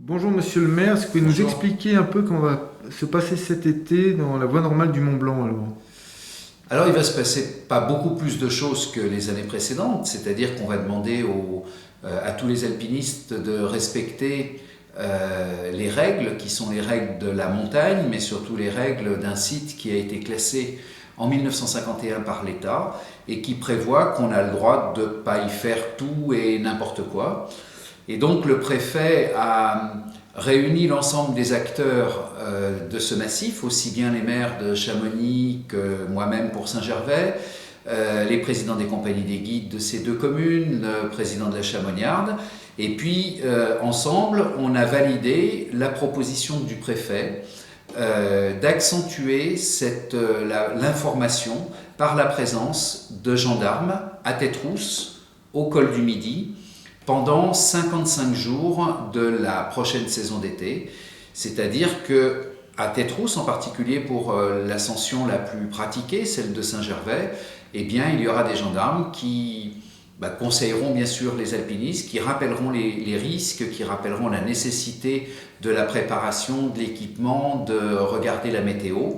Bonjour Monsieur le maire, est-ce que vous pouvez nous Bonjour. expliquer un peu comment va se passer cet été dans la voie normale du Mont Blanc alors? Alors il va se passer pas beaucoup plus de choses que les années précédentes, c'est-à-dire qu'on va demander à tous les alpinistes de respecter les règles qui sont les règles de la montagne, mais surtout les règles d'un site qui a été classé en 1951 par l'État et qui prévoit qu'on a le droit de ne pas y faire tout et n'importe quoi. Et donc le préfet a réuni l'ensemble des acteurs de ce massif, aussi bien les maires de Chamonix que moi-même pour Saint-Gervais, les présidents des compagnies des guides de ces deux communes, le président de la Chamoniarde, et puis ensemble on a validé la proposition du préfet d'accentuer l'information par la présence de gendarmes à tête rousse au col du Midi pendant 55 jours de la prochaine saison d'été. C'est-à-dire que à Tête-Rousse, en particulier pour l'ascension la plus pratiquée, celle de Saint-Gervais, eh bien, il y aura des gendarmes qui conseilleront bien sûr les alpinistes, qui rappelleront les risques, qui rappelleront la nécessité de la préparation, de l'équipement, de regarder la météo,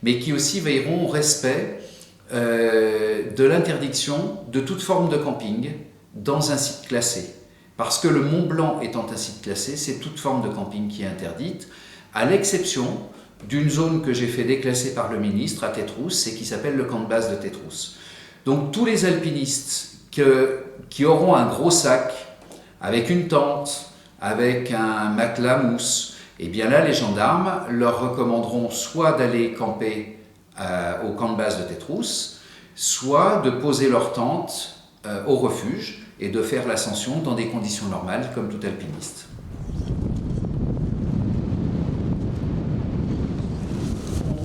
mais qui aussi veilleront au respect de l'interdiction de toute forme de camping dans un site classé. Parce que le Mont Blanc étant un site classé, c'est toute forme de camping qui est interdite, à l'exception d'une zone que j'ai fait déclasser par le ministre à Tête-Rousse et qui s'appelle le camp de base de Tête-Rousse. Donc tous les alpinistes qui auront un gros sac avec une tente, avec un matelas mousse, et bien là les gendarmes leur recommanderont soit d'aller camper au camp de base de Tête-Rousse, soit de poser leur tente au refuge et de faire l'ascension dans des conditions normales comme tout alpiniste.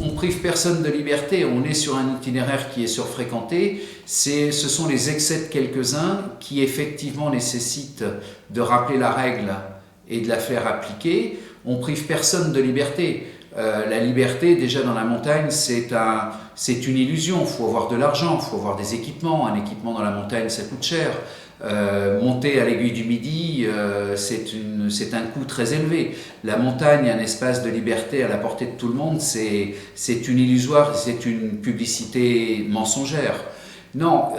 On prive personne de liberté, on est sur un itinéraire qui est surfréquenté, ce sont les excès de quelques-uns qui effectivement nécessitent de rappeler la règle et de la faire appliquer. On prive personne de liberté. La liberté, déjà dans la montagne, c'est une illusion. Il faut avoir de l'argent, il faut avoir des équipements. Un équipement dans la montagne, ça coûte cher. Monter à l'aiguille du Midi, c'est un coût très élevé. La montagne, un espace de liberté à la portée de tout le monde, c'est une illusoire, c'est une publicité mensongère. Non,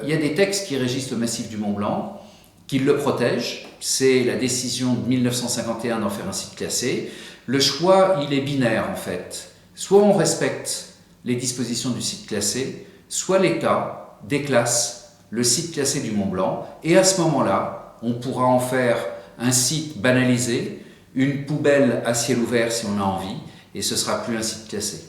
il y a des textes qui régissent le massif du Mont Blanc, qui le protègent. C'est la décision de 1951 d'en faire un site classé. Le choix, il est binaire en fait. Soit on respecte les dispositions du site classé, soit l'État déclasse le site classé du Mont Blanc, et à ce moment-là, on pourra en faire un site banalisé, une poubelle à ciel ouvert si on a envie, et ce ne sera plus un site classé.